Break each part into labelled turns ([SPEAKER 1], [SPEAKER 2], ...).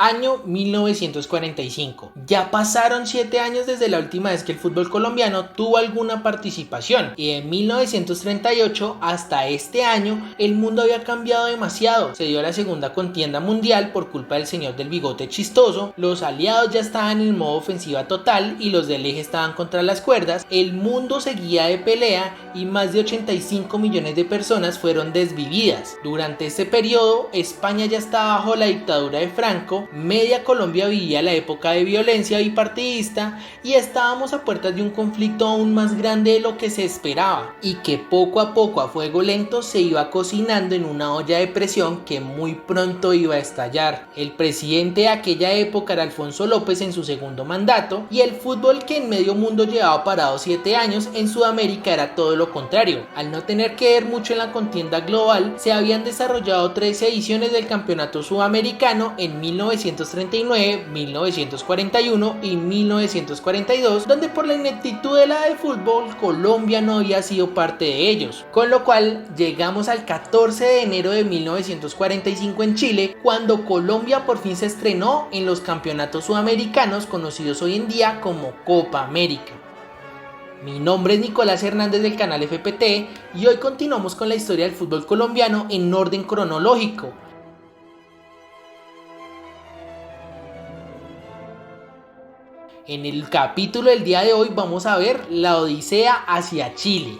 [SPEAKER 1] Año 1945. Ya pasaron 7 años desde la última vez que el fútbol colombiano tuvo alguna participación y de 1938 hasta este año el mundo había cambiado demasiado. Se dio la segunda contienda mundial por culpa del señor del bigote chistoso, los aliados ya estaban en modo ofensiva total y los del eje estaban contra las cuerdas, el mundo seguía de pelea y más de 85 millones de personas fueron desvividas. Durante este periodo España ya estaba bajo la dictadura de Franco, media Colombia vivía la época de violencia bipartidista y estábamos a puertas de un conflicto aún más grande de lo que se esperaba y que poco a poco a fuego lento se iba cocinando en una olla de presión que muy pronto iba a estallar. El presidente de aquella época era Alfonso López en su segundo mandato y el fútbol que en medio mundo llevaba parado 7 años en Sudamérica era todo lo contrario. Al no tener que ver mucho en la contienda global, se habían desarrollado 13 ediciones del campeonato sudamericano en 1939, 1941 y 1942, donde por la ineptitud de la de fútbol, Colombia no había sido parte de ellos. Con lo cual, llegamos al 14 de enero de 1945 en Chile, cuando Colombia por fin se estrenó en los campeonatos sudamericanos conocidos hoy en día como Copa América. Mi nombre es Nicolás Hernández del canal FPT y hoy continuamos con la historia del fútbol colombiano en orden cronológico. En el capítulo del día de hoy vamos a ver la odisea hacia Chile.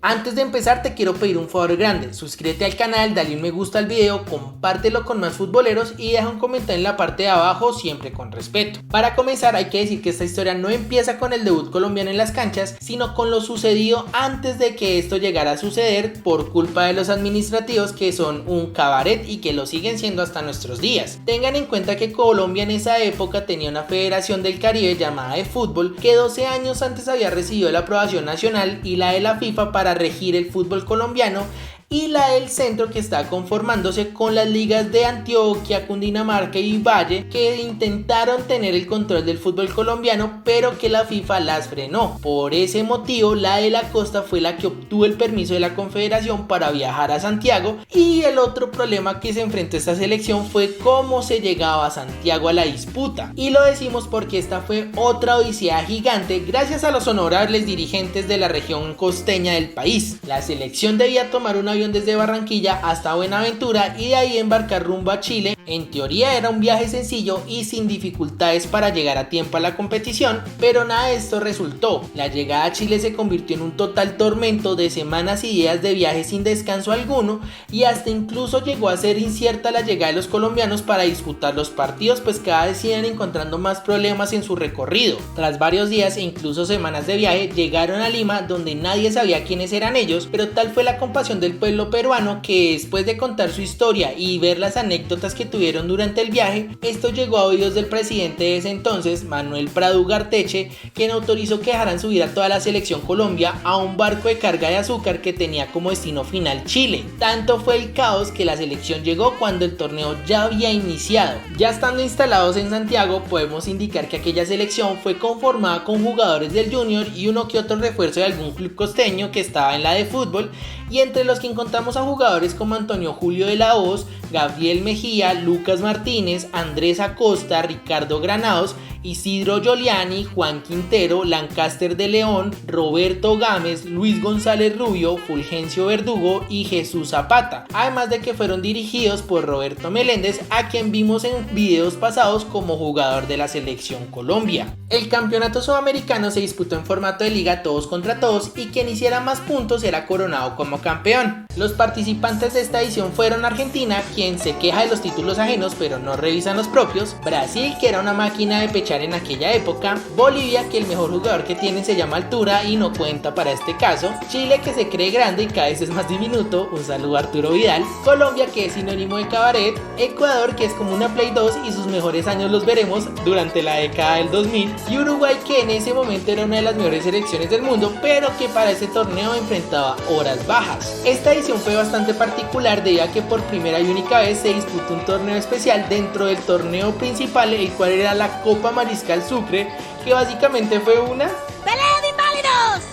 [SPEAKER 1] Antes de empezar te quiero pedir un favor grande, suscríbete al canal, dale un me gusta al video, compártelo con más futboleros y deja un comentario en la parte de abajo siempre con respeto. Para comenzar hay que decir que esta historia no empieza con el debut colombiano en las canchas, sino con lo sucedido antes de que esto llegara a suceder por culpa de los administrativos que son un cabaret y que lo siguen siendo hasta nuestros días. Tengan en cuenta que Colombia en esa época tenía una federación del Caribe llamada de fútbol que 12 años antes había recibido la aprobación nacional y la de la FIFA para regir el fútbol colombiano y la del centro que está conformándose con las ligas de Antioquia, Cundinamarca y Valle que intentaron tener el control del fútbol colombiano pero que la FIFA las frenó. Por ese motivo la de la costa fue la que obtuvo el permiso de la confederación para viajar a Santiago y el otro problema que se enfrentó esta selección fue cómo se llegaba a Santiago a la disputa y lo decimos porque esta fue otra odisea gigante gracias a los honorables dirigentes de la región costeña del país. La selección debía tomar un avión desde Barranquilla hasta Buenaventura y de ahí embarcar rumbo a Chile. En teoría era un viaje sencillo y sin dificultades para llegar a tiempo a la competición, pero nada de esto resultó. La llegada a Chile se convirtió en un total tormento de semanas y días de viaje sin descanso alguno y hasta incluso llegó a ser incierta la llegada de los colombianos para disputar los partidos, pues cada vez iban encontrando más problemas en su recorrido. Tras varios días e incluso semanas de viaje llegaron a Lima, donde nadie sabía quiénes eran ellos, pero tal fue la compasión del pueblo peruano que después de contar su historia y ver las anécdotas que tuvieron durante el viaje, esto llegó a oídos del presidente de ese entonces, Manuel Prado Ugarteche, quien autorizó que dejaran subir a toda la selección Colombia a un barco de carga de azúcar que tenía como destino final Chile. Tanto fue el caos que la selección llegó cuando el torneo ya había iniciado. Ya estando instalados en Santiago, podemos indicar que aquella selección fue conformada con jugadores del Junior y uno que otro refuerzo de algún club costeño que estaba en la de fútbol, y entre los que encontramos a jugadores como Antonio Julio de la Hoz, Gabriel Mejía, Lucas Martínez, Andrés Acosta, Ricardo Granados, Isidro Giuliani, Juan Quintero, Lancaster de León, Roberto Gámez, Luis González Rubio, Fulgencio Verdugo y Jesús Zapata, además de que fueron dirigidos por Roberto Meléndez, a quien vimos en videos pasados como jugador de la selección Colombia. El campeonato sudamericano se disputó en formato de liga todos contra todos y quien hiciera más puntos era coronado como campeón. Los participantes de esta edición fueron Argentina, quien se queja de los títulos ajenos pero no revisan los propios, Brasil, que era una máquina de pechar en aquella época, Bolivia, que el mejor jugador que tienen se llama altura y no cuenta para este caso, Chile, que se cree grande y cada vez es más diminuto, un saludo a Arturo Vidal, Colombia, que es sinónimo de cabaret, Ecuador, que es como una Play 2 y sus mejores años los veremos durante la década del 2000, y Uruguay, que en ese momento era una de las mejores selecciones del mundo, pero que para ese torneo enfrentaba horas bajas. Esta edición fue bastante particular debido a que por primera y única vez se disputó un torneo especial dentro del torneo principal, el cual era la Copa Mariscal Sucre, que básicamente fue una
[SPEAKER 2] ¡pelea de inválidos!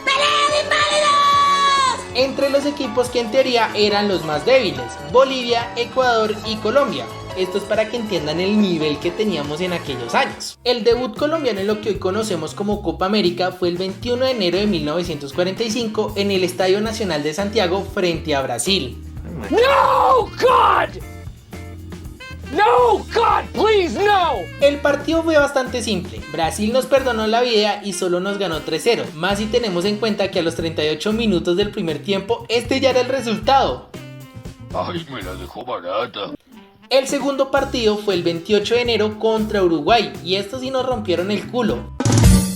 [SPEAKER 2] ¡Pelea de inválidos!
[SPEAKER 1] entre los equipos que en teoría eran los más débiles: Bolivia, Ecuador y Colombia. Esto es para que entiendan el nivel que teníamos en aquellos años. El debut colombiano en lo que hoy conocemos como Copa América fue el 21 de enero de 1945 en el Estadio Nacional de Santiago frente a Brasil.
[SPEAKER 2] No, God! No, God, please, no!
[SPEAKER 1] El partido fue bastante simple. Brasil nos perdonó la vida y solo nos ganó 3-0. Más si tenemos en cuenta que a los 38 minutos del primer tiempo, este ya era el resultado.
[SPEAKER 3] Ay, me la dejó barata.
[SPEAKER 1] El segundo partido fue el 28 de enero contra Uruguay y estos sí nos rompieron el culo.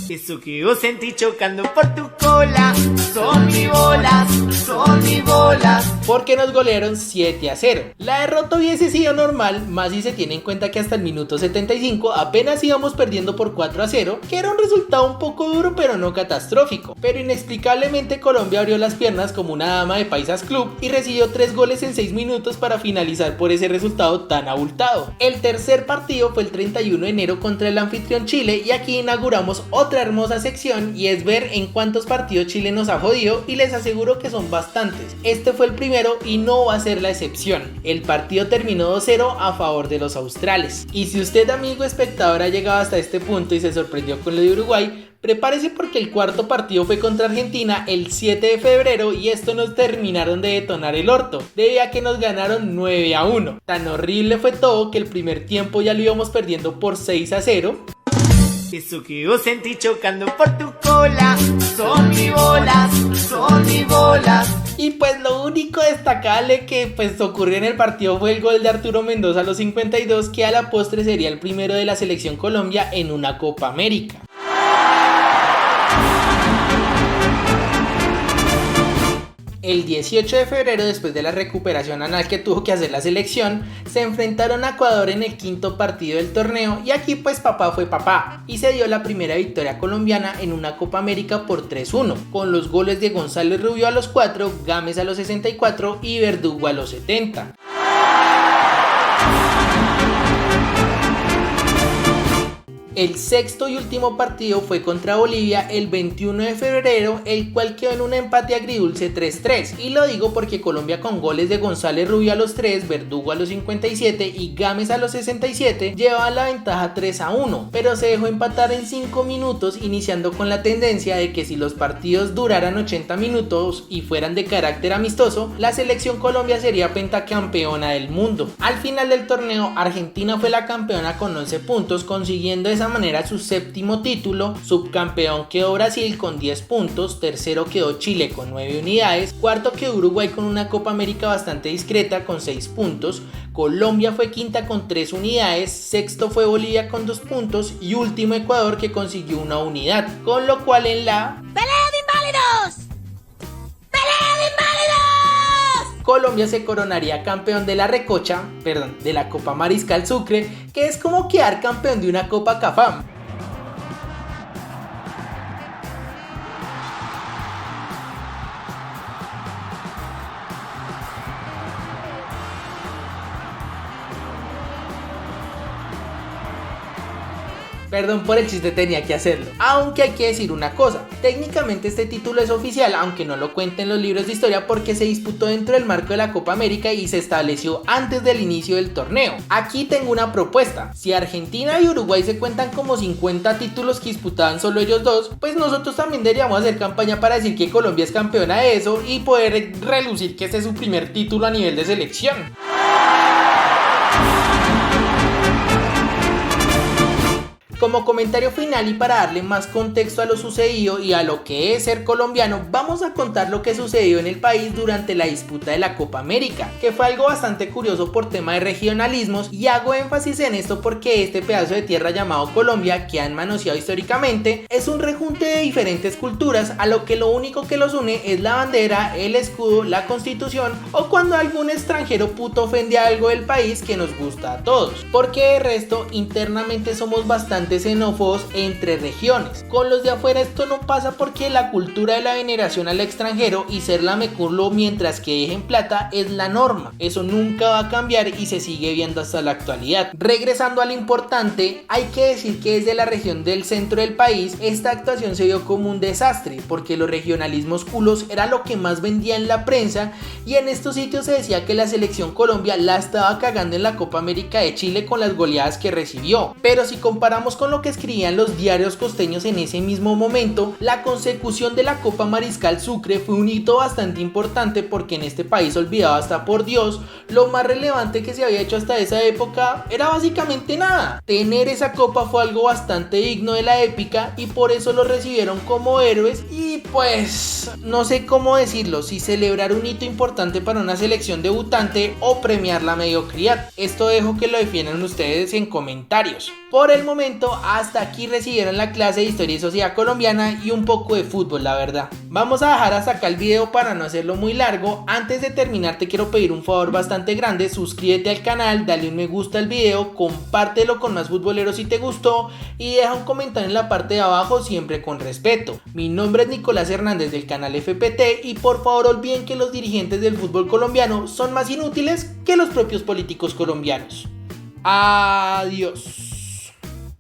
[SPEAKER 4] Eso que yo sentí chocando por tu cola, son mis bolas, son mis bolas.
[SPEAKER 1] Porque nos golearon 7-0. La derrota hubiese sido normal, más si se tiene en cuenta que hasta el minuto 75 apenas íbamos perdiendo por 4-0, que era un resultado un poco duro pero no catastrófico. Pero inexplicablemente Colombia abrió las piernas como una dama de Paisas Club y recibió 3 goles en 6 minutos para finalizar por ese resultado tan abultado. El tercer partido fue el 31 de enero contra el anfitrión Chile y aquí inauguramos otra hermosa sección y es ver en cuántos partidos Chile nos ha jodido y les aseguro que son bastantes. Este fue el primero y no va a ser la excepción. El partido terminó 2-0 a favor de los australes. Y si usted, amigo espectador, ha llegado hasta este punto y se sorprendió con lo de Uruguay, prepárese porque el cuarto partido fue contra Argentina el 7 de febrero y esto nos terminaron de detonar el orto, debido a que nos ganaron 9-1. Tan horrible fue todo que el primer tiempo ya lo íbamos perdiendo por 6-0.
[SPEAKER 4] Eso que yo sentí chocando por tu cola, son mis bolas, son mis bolas.
[SPEAKER 1] Y pues lo único destacable que pues ocurrió en el partido fue el gol de Arturo Mendoza a los 52, que a la postre sería el primero de la selección Colombia en una Copa América. El 18 de febrero, después de la recuperación anal que tuvo que hacer la selección, se enfrentaron a Ecuador en el quinto partido del torneo y aquí pues papá fue papá y se dio la primera victoria colombiana en una Copa América por 3-1, con los goles de González Rubio a los 4, Gámez a los 64 y Verdugo a los 70. El sexto y último partido fue contra Bolivia el 21 de febrero, el cual quedó en un empate agridulce 3-3. Y lo digo porque Colombia, con goles de González Rubio a los 3, Verdugo a los 57 y Gámez a los 67, llevaba la ventaja 3-1, pero se dejó empatar en 5 minutos, iniciando con la tendencia de que si los partidos duraran 80 minutos y fueran de carácter amistoso, la selección Colombia sería pentacampeona del mundo. Al final del torneo, Argentina fue la campeona con 11 puntos, consiguiendo esa manera su séptimo título. Subcampeón quedó Brasil con 10 puntos, tercero quedó Chile con 9 unidades, cuarto quedó Uruguay con una Copa América bastante discreta con 6 puntos, Colombia fue quinta con 3 unidades, sexto fue Bolivia con 2 puntos y último Ecuador, que consiguió una unidad, con lo cual en la
[SPEAKER 5] ¡Pelea de inválidos! ¡Pelea de inválidos!
[SPEAKER 1] Colombia se coronaría campeón de la de la Copa Mariscal Sucre, que es como quedar campeón de una Copa Cafam. Perdón por el chiste, tenía que hacerlo. Aunque hay que decir una cosa, técnicamente este título es oficial, aunque no lo cuenten los libros de historia, porque se disputó dentro del marco de la Copa América y se estableció antes del inicio del torneo. Aquí tengo una propuesta: si Argentina y Uruguay se cuentan como 50 títulos que disputaban solo ellos dos, pues nosotros también deberíamos hacer campaña para decir que Colombia es campeona de eso y poder relucir que este es su primer título a nivel de selección. Como comentario final y para darle más contexto a lo sucedido y a lo que es ser colombiano, vamos a contar lo que sucedió en el país durante la disputa de la Copa América, que fue algo bastante curioso por tema de regionalismos, y hago énfasis en esto porque este pedazo de tierra llamado Colombia, que han manoseado históricamente, es un rejunte de diferentes culturas, a lo que lo único que los une es la bandera, el escudo, la constitución, o cuando algún extranjero puto ofende a algo del país que nos gusta a todos, porque de resto internamente somos bastante bastante xenófobos entre regiones. Con los de afuera esto no pasa porque la cultura de la veneración al extranjero y ser lameculo mientras que dejen plata es la norma. Eso nunca va a cambiar y se sigue viendo hasta la actualidad. Regresando a lo importante, hay que decir que desde la región del centro del país esta actuación se vio como un desastre porque los regionalismos culos era lo que más vendía en la prensa y en estos sitios se decía que la selección Colombia la estaba cagando en la Copa América de Chile con las goleadas que recibió. Pero si comparamos con lo que escribían los diarios costeños en ese mismo momento, la consecución de la Copa Mariscal Sucre fue un hito bastante importante porque en este país olvidado hasta por Dios, lo más relevante que se había hecho hasta esa época era básicamente nada. Tener esa copa fue algo bastante digno de la épica y por eso lo recibieron como héroes y pues no sé cómo decirlo, si celebrar un hito importante para una selección debutante o premiar la mediocridad. Esto dejo que lo defiendan ustedes en comentarios. Por el momento hasta aquí recibieron la clase de Historia y Sociedad Colombiana y un poco de fútbol, la verdad. Vamos a dejar hasta acá el video para no hacerlo muy largo. Antes de terminar te quiero pedir un favor bastante grande, suscríbete al canal, dale un me gusta al video, compártelo con más futboleros si te gustó y deja un comentario en la parte de abajo siempre con respeto. Mi nombre es Nicolás Hernández del canal FPT y por favor olviden que los dirigentes del fútbol colombiano son más inútiles que los propios políticos colombianos. Adiós.